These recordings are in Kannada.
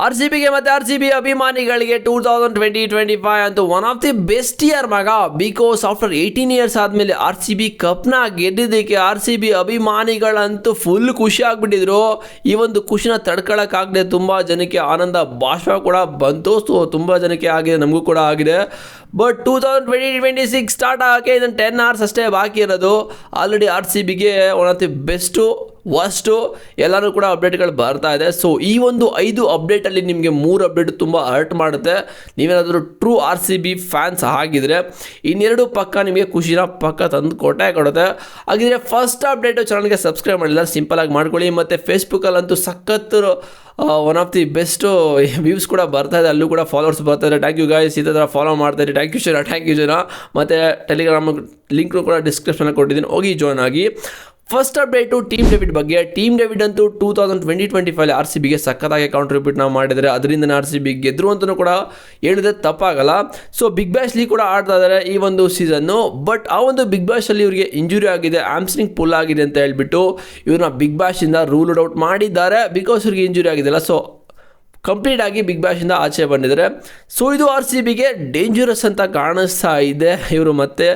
RCBಗೆ ಮತ್ತೆ RCB ಅಭಿಮಾನಿಗಳಿಗೆ 2020-25 ಅಂತೂ one of the best year ಮಗ. ಬಿಕಾಸ್ ಆಫ್ಟರ್ 18 ಇಯರ್ಸ್ ಆದಮೇಲೆ RCB ಕಪ್ನ ಗೆದ್ದಿದ್ದಕ್ಕೆ RCB ಅಭಿಮಾನಿಗಳಂತೂ ಫುಲ್ ಖುಷಿ ಆಗಿಬಿಟ್ಟಿದ್ರು. ಈ ಒಂದು ಖುಷಿನ ತಡ್ಕೊಳಕ್ಕಾಗದೆ ತುಂಬ ಜನಕ್ಕೆ ಆನಂದ ಬಾಷ್ಪ ಕೂಡ ಬಂತು. ಸೊ ತುಂಬ ಜನಕ್ಕೆ ಆಗಿದೆ, ನಮಗೂ ಕೂಡ ಆಗಿದೆ. ಬಟ್ 2020-26 ಸ್ಟಾರ್ಟ್ ಆಗೋಕ್ಕೆ ಇದನ್ನು 10 hours ಅಷ್ಟೇ ಬಾಕಿ ಇರೋದು. ಆಲ್ರೆಡಿ RCBಗೆ one of the best worst ಎಲ್ಲನೂ ಕೂಡ ಅಪ್ಡೇಟ್ಗಳು ಬರ್ತಾ ಇದೆ. ಸೊ ಈ ಒಂದು 5 ಅಪ್ಡೇಟಲ್ಲಿ ನಿಮಗೆ 3 ಅಪ್ಡೇಟ್ ತುಂಬ ಹರ್ಟ್ ಮಾಡುತ್ತೆ. ನೀವೇನಾದರೂ ಟ್ರೂ RCB ಫ್ಯಾನ್ಸ್ ಆಗಿದ್ರೆ ಇನ್ನೆರಡು ಪಕ್ಕ ನಿಮಗೆ ಖುಷಿನ ಪಕ್ಕ ತಂದು ಕೊಡುತ್ತೆ. ಹಾಗಿದ್ರೆ ಫಸ್ಟ್ ಅಪ್ಡೇಟು ಚಾನಲ್ಗೆ ಸಬ್ಸ್ಕ್ರೈಬ್ ಮಾಡಿಲ್ಲ, ಸಿಂಪಲಾಗಿ ಮಾಡ್ಕೊಳ್ಳಿ. ಮತ್ತು ಫೇಸ್ಬುಕ್ಕಲ್ಲಂತೂ ಸಖತ್ತು one of the best views ಕೂಡ ಬರ್ತಾ ಇದೆ, ಅಲ್ಲೂ ಕೂಡ ಫಾಲೋವರ್ಸ್ ಬರ್ತಾ ಇದೆ. ಥ್ಯಾಂಕ್ ಯು ಗಾಯ್ಸ್, ಇದೇ ಥರ ಫಾಲೋ ಮಾಡ್ತಾ ಇರಿ. ಥ್ಯಾಂಕ್ ಯು ಜನ. ಮತ್ತು ಟೆಲಿಗ್ರಾಮ್ ಲಿಂಕ್ನು ಕೂಡ ಡಿಸ್ಕ್ರಿಪ್ಷನಲ್ಲಿ ಕೊಟ್ಟಿದ್ದೀನಿ, ಹೋಗಿ ಜಾಯ್ನ್ ಆಗಿ. ಫಸ್ಟ್ ಅಪ್ಡೇಟು ಟೀಮ್ ಡೇವಿಡ್ ಬಗ್ಗೆ. ಟೀಮ್ ಡೇವಿಡ್ ಅಂತೂ 2020-25 RCBಗೆ ಸಖತ್ತಾಗಿ ಕಾಂಟ್ರಿಬ್ಯೂಟ್ನ ಮಾಡಿದರೆ, ಅದರಿಂದನೇ RCB ಗೆದ್ರು ಅಂತಲೂ ಕೂಡ ಹೇಳಿದ್ರೆ ತಪ್ಪಾಗಲ್ಲ. ಸೊ ಬಿಗ್ ಬ್ಯಾಶ್ಲಿ ಕೂಡ ಆಡ್ತಾ ಇದ್ದಾರೆ ಈ ಒಂದು ಸೀಸನ್ನು. ಬಟ್ ಆ ಒಂದು ಬಿಗ್ ಬ್ಯಾಶಲ್ಲಿ ಇವರಿಗೆ ಇಂಜುರಿ ಆಗಿದೆ, ಆಮ್ಸ್ಟ್ರಿಂಗ್ ಪುಲ್ ಆಗಿದೆ ಅಂತ ಹೇಳ್ಬಿಟ್ಟು ಇವ್ರನ್ನ ಬಿಗ್ ಬ್ಯಾಶಿಂದ ರೂಲ್ಡ್ ಔಟ್ ಮಾಡಿದ್ದಾರೆ. ಬಿಕಾಸ್ ಇವ್ರಿಗೆ ಇಂಜುರಿ ಆಗಿದೆಯಲ್ಲ, ಸೊ ಕಂಪ್ಲೀಟ್ ಆಗಿ ಬಿಗ್ ಬ್ಯಾಶಿಂದ ಆಚೆ ಬಂದಿದ್ದಾರೆ. ಸೊ ಇದು RCBಗೆ ಡೇಂಜರಸ್ ಅಂತ ಕಾಣಿಸ್ತಾ ಇದೆ. ಇವರು ಮತ್ತೆ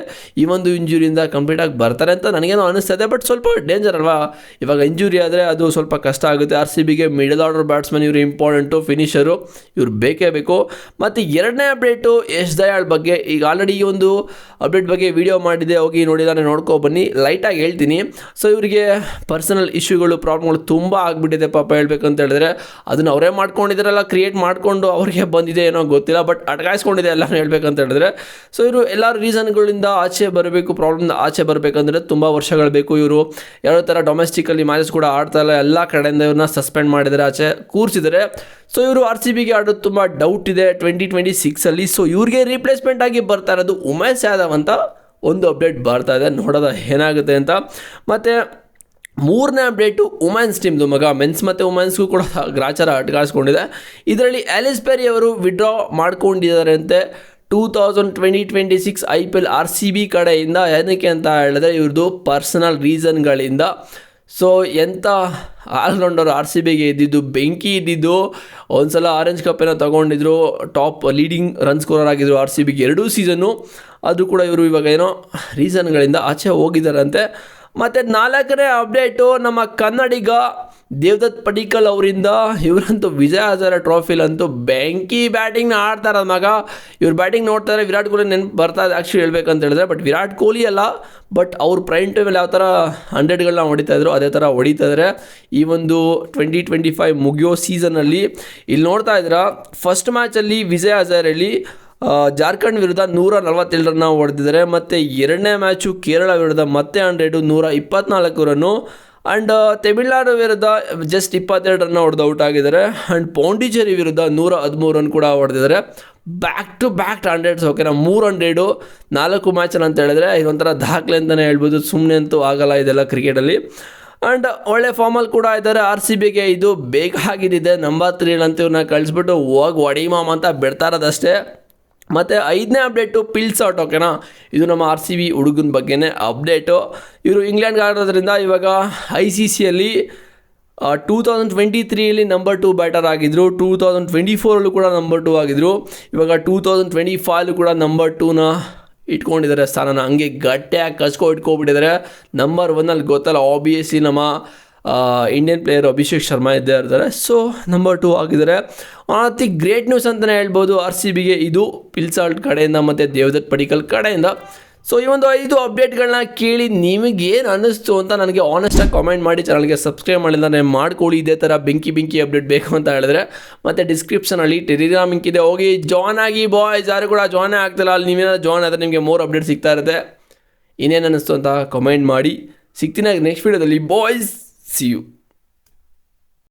ಈ ಒಂದು ಇಂಜುರಿಯಿಂದ ಕಂಪ್ಲೀಟಾಗಿ ಬರ್ತಾರೆ ಅಂತ ನನಗೇನೋ ಅನಿಸ್ತದೆ. ಬಟ್ ಸ್ವಲ್ಪ ಡೇಂಜರ್ ಅಲ್ವಾ, ಇವಾಗ ಇಂಜುರಿ ಆದರೆ ಅದು ಸ್ವಲ್ಪ ಕಷ್ಟ ಆಗುತ್ತೆ. RCBಗೆ ಮಿಡಲ್ ಆರ್ಡರ್ ಬ್ಯಾಟ್ಸ್ಮನ್ ಇವರು ಇಂಪಾರ್ಟೆಂಟು, ಫಿನಿಷರು ಇವ್ರು ಬೇಕೇ ಬೇಕು. ಮತ್ತು ಎರಡನೇ ಅಪ್ಡೇಟು ಯಶ್ ದಯಾಳ್ ಬಗ್ಗೆ. ಈಗ ಆಲ್ರೆಡಿ ಈ ಒಂದು ಅಪ್ಡೇಟ್ ಬಗ್ಗೆ ವಿಡಿಯೋ ಮಾಡಿದೆ, ಹೋಗಿ ನೋಡಿದಾನೆ ನೋಡ್ಕೊಬನ್ನಿ, ಲೈಟಾಗಿ ಹೇಳ್ತೀನಿ. ಸೊ ಇವರಿಗೆ ಪರ್ಸನಲ್ ಇಶ್ಯೂಗಳು, ಪ್ರಾಬ್ಲಮ್ಗಳು ತುಂಬ ಆಗಿಬಿಟ್ಟಿದೆ ಪಾಪ, ಹೇಳ್ಬೇಕಂತ ಹೇಳಿದ್ರೆ. ಅದನ್ನು ಅವರೇ ಮಾಡ್ಕೊಂಡಿದ್ದಾರಲ್ಲ, ಕ್ರಿಯೇಟ್ ಮಾಡಿಕೊಂಡು ಅವ್ರಿಗೆ ಬಂದಿದೆ ಏನೋ ಗೊತ್ತಿಲ್ಲ, ಬಟ್ ಅಟಕಾಯಿಸ್ಕೊಂಡಿದೆ ಎಲ್ಲ ಹೇಳ್ಬೇಕಂತ ಹೇಳಿದ್ರೆ. ಸೊ ಇವರು ಎಲ್ಲ ರೀಸನ್ಗಳಿಂದ ಆಚೆ ಬರಬೇಕು, ಪ್ರಾಬ್ಲಮ್ನ ಆಚೆ ಬರಬೇಕಂದ್ರೆ ತುಂಬ ವರ್ಷಗಳು ಬೇಕು. ಇವರು ಯಾವ ಥರ ಡೊಮೆಸ್ಟಿಕಲ್ಲಿ ಮ್ಯಾಚಸ್ ಕೂಡ ಆಡ್ತಾ ಇಲ್ಲ, ಎಲ್ಲ ಕಡೆಯಿಂದ ಇವ್ರನ್ನ ಸಸ್ಪೆಂಡ್ ಮಾಡಿದ್ದಾರೆ, ಆಚೆ ಕೂರಿಸಿದ್ದಾರೆ. ಸೊ ಇವರು RCBಗೆ ಆಡೋದು ತುಂಬ ಡೌಟ್ ಇದೆ 2026ಅಲ್ಲಿ. ಸೊ ಇವ್ರಿಗೆ ರೀಪ್ಲೇಸ್ಮೆಂಟ್ ಆಗಿ ಬರ್ತಾ ಇರೋದು ಉಮೇಶ್ ಯಾದವ್ ಅಂತ ಒಂದು ಅಪ್ಡೇಟ್ ಬರ್ತಾ ಇದೆ, ನೋಡೋದ ಏನಾಗುತ್ತೆ ಅಂತ. ಮತ್ತು ಮೂರನೇ ಅಪ್ಡೇಟು ವುಮೆನ್ಸ್ ಟೀಮ್ದು ಮಗ. ಮೆನ್ಸ್ ಮತ್ತು ವುಮೆನ್ಸ್ಗೂ ಕೂಡ ಗ್ರಾಚಾರ ಅಟ್ಕಾಯಿಸ್ಕೊಂಡಿದೆ. ಇದರಲ್ಲಿ ಆಲಿಸ್ ಪೆರಿ ಅವರು ವಿಡ್ರಾ ಮಾಡ್ಕೊಂಡಿದ್ದಾರೆ ಅಂತೆ 2020-26 IPL RCB ಕಡೆಯಿಂದ. ಏನಕ್ಕೆ ಅಂತ ಹೇಳಿದ್ರೆ ಇವ್ರದ್ದು ಪರ್ಸನಲ್ ರೀಸನ್ಗಳಿಂದ. ಸೊ ಎಂಥ ಆಲ್ರೌಂಡರ್ RCBಗೆ ಇದ್ದಿದ್ದು, ಬೆಂಕಿ ಇದ್ದಿದ್ದು. ಒಂದು ಸಲ ಆರೆಂಜ್ ಕಪ್ಪೇನೋ ತೊಗೊಂಡಿದ್ರು, ಟಾಪ್ ಲೀಡಿಂಗ್ ರನ್ ಸ್ಕೋರರ್ ಆಗಿದ್ರು RCBಗೆ 2 ಸೀಸನ್ನು. ಅದು ಕೂಡ ಇವರು ಇವಾಗ ಏನೋ ರೀಸನ್ಗಳಿಂದ ಆಚೆ ಹೋಗಿದ್ದಾರಂತೆ. ಮತ್ತು 4ನೇ ಅಪ್ಡೇಟು ನಮ್ಮ ಕನ್ನಡಿಗ ದೇವದತ್ ಪಡಿಕ್ಕಲ್ ಅವರಿಂದ. ಇವರಂತೂ ವಿಜಯ್ ಹಜಾರೆ ಟ್ರೋಫಿಲಂತೂ ಬೆಂಕಿ ಬ್ಯಾಟಿಂಗ್ನ ಆಡ್ತಾರೆ ಮಗ. ಇವ್ರು ಬ್ಯಾಟಿಂಗ್ ನೋಡ್ತಾರೆ, ವಿರಾಟ್ ಕೊಹ್ಲಿ ನೆನಪು ಬರ್ತಾ ಇದೆ ಆ್ಯಕ್ಚುಲಿ ಹೇಳ್ಬೇಕಂತ ಹೇಳಿದ್ರೆ. ಬಟ್ ವಿರಾಟ್ ಕೊಹ್ಲಿ ಅಲ್ಲ, ಬಟ್ ಅವ್ರ ಪ್ರೈಮ್ ಟೈಮಲ್ಲಿ ಯಾವ ಥರ 100ಗಳನ್ನ ಹೊಡಿತಾಯಿದ್ರು ಅದೇ ಥರ ಹೊಡಿತಾಯಿದ್ದಾರೆ ಈ ಒಂದು 2025 ಮುಗಿಯೋ ಸೀಸನಲ್ಲಿ. ಇಲ್ಲಿ ನೋಡ್ತಾ ಇದ್ದೀರಾ, ಫಸ್ಟ್ ಮ್ಯಾಚಲ್ಲಿ ವಿಜಯ್ ಹಜಾರೆಯಲ್ಲಿ ಜಾರ್ಖಂಡ್ ವಿರುದ್ಧ 147 ರನ್ನ ಹೊಡೆದಿದ್ದಾರೆ. ಮತ್ತು ಎರಡನೇ ಮ್ಯಾಚು ಕೇರಳ ವಿರುದ್ಧ ಮತ್ತೆ 124 ರನ್ನು. ಆ್ಯಂಡ್ ತಮಿಳ್ನಾಡು ವಿರುದ್ಧ ಜಸ್ಟ್ 22 ರನ್ನ ಹೊಡೆದು ಔಟ್ ಆಗಿದ್ದಾರೆ. ಆ್ಯಂಡ್ ಪಾಂಡಿಚೇರಿ ವಿರುದ್ಧ 113 ರನ್ ಕೂಡ ಹೊಡೆದಿದ್ದಾರೆ. Back to back 100s. ಓಕೆನಾ, 300 4 ಮ್ಯಾಚಲ್ಲಿ ಅಂತ ಹೇಳಿದ್ರೆ ಇದೊಂಥರ ದಾಖಲೆ ಅಂತಲೇ ಹೇಳ್ಬೋದು. ಸುಮ್ಮನೆ ಅಂತೂ ಆಗಲ್ಲ ಇದೆಲ್ಲ ಕ್ರಿಕೆಟಲ್ಲಿ. ಆ್ಯಂಡ್ ಒಳ್ಳೆ ಫಾರ್ಮಲ್ಲಿ ಕೂಡ ಇದ್ದಾರೆ. RCBಗೆ ಇದು ಬೇಕಾಗಿದ್ದಿದೆ. ನಂಬರ್ 3 ಅಂತ ಇವ್ರನ್ನ ಕಳಿಸ್ಬಿಟ್ಟು ಹೋಗಿ ಹೊಡಿಮಾಮ ಅಂತ ಬಿಡ್ತಾ ಇರೋದಷ್ಟೇ. ಮತ್ತು 5ನೇ ಅಪ್ಡೇಟು ಪಿಲ್ಸ್ ಔಟ್. ಓಕೆನಾ, ಇದು ನಮ್ಮ RCB ಹುಡುಗನ ಬಗ್ಗೆನೇ ಅಪ್ಡೇಟು. ಇವರು ಇಂಗ್ಲೆಂಡ್ಗೆ ಆಡೋದ್ರಿಂದ ಇವಾಗ ICCಯಲ್ಲಿ 2023 ನಂಬರ್ 2 ಬ್ಯಾಟರ್ ಆಗಿದ್ದರು, 2024 ಕೂಡ ನಂಬರ್ 2 ಆಗಿದ್ದರು. ಇವಾಗ 2025 ಕೂಡ ನಂಬರ್ 2ನ ಇಟ್ಕೊಂಡಿದ್ದಾರೆ ಸ್ಥಾನನ. ಹಂಗೆ ಗಟ್ಟಿಯಾಗಿ ಇಟ್ಕೊಬಿಟ್ಟಿದ್ದಾರೆ. ನಂಬರ್ 1ಅಲ್ಲಿ ಗೊತ್ತಲ್ಲ, ಆಬ್ವಿಯಸ್ಲಿ ನಮ್ಮ ಇಂಡಿಯನ್ ಪ್ಲೇಯರ್ ಅಭಿಷೇಕ್ ಶರ್ಮಾ ಇದ್ದೇ ಇರ್ತಾರೆ. ಸೊ ನಂಬರ್ 2 ಆಗಿದ್ದಾರೆ. ಅತಿ ಗ್ರೇಟ್ ನ್ಯೂಸ್ ಅಂತಲೇ ಹೇಳ್ಬೋದು RCBಗೆ ಇದು, ಪಿಲ್ಸಾಲ್ಟ್ ಕಡೆಯಿಂದ ಮತ್ತು ದೇವದತ್ ಪಡಿಕ್ಕಲ್ ಕಡೆಯಿಂದ. ಸೊ ಈ ಒಂದು 5 ಅಪ್ಡೇಟ್ಗಳನ್ನ ಕೇಳಿ ನಿಮಗೇನು ಅನ್ನಿಸ್ತು ಅಂತ ನನಗೆ ಆನೆಸ್ಟಾಗಿ ಕಾಮೆಂಟ್ ಮಾಡಿ. ಚಾನಲ್ಗೆ ಸಬ್ಸ್ಕ್ರೈಬ್ ಮಾಡಿಲ್ಲ ಮಾಡ್ಕೊಳ್ಳಿ. ಇದೇ ಥರ ಬೆಂಕಿ ಅಪ್ಡೇಟ್ ಬೇಕು ಅಂತ ಹೇಳಿದ್ರೆ. ಮತ್ತು ಡಿಸ್ಕ್ರಿಪ್ಷನಲ್ಲಿ ಟೆಲಿಗ್ರಾಮ್ ಲಿಂಕ್ ಇದೆ, ಹೋಗಿ ಜಾಯ್ನ್ ಆಗಿ ಬಾಯ್ಸ್. ಯಾರು ಕೂಡ ಜಾಯ್ನ್ ಆಗ್ತಿಲ್ಲ, ಅಲ್ಲಿ ನೀವೇನಾದ್ರು ಜಾಯ್ನ್ ಆದರೆ ನಿಮಗೆ 3 ಅಪ್ಡೇಟ್ ಸಿಗ್ತಾ ಇರುತ್ತೆ. ಇನ್ನೇನು ಅನ್ನಿಸ್ತು ಅಂತ ಕಮೆಂಟ್ ಮಾಡಿ. ಸಿಗ್ತೀನಿ ನೆಕ್ಸ್ಟ್ ವೀಡಿಯೋದಲ್ಲಿ ಬಾಯ್ಸ್. See you.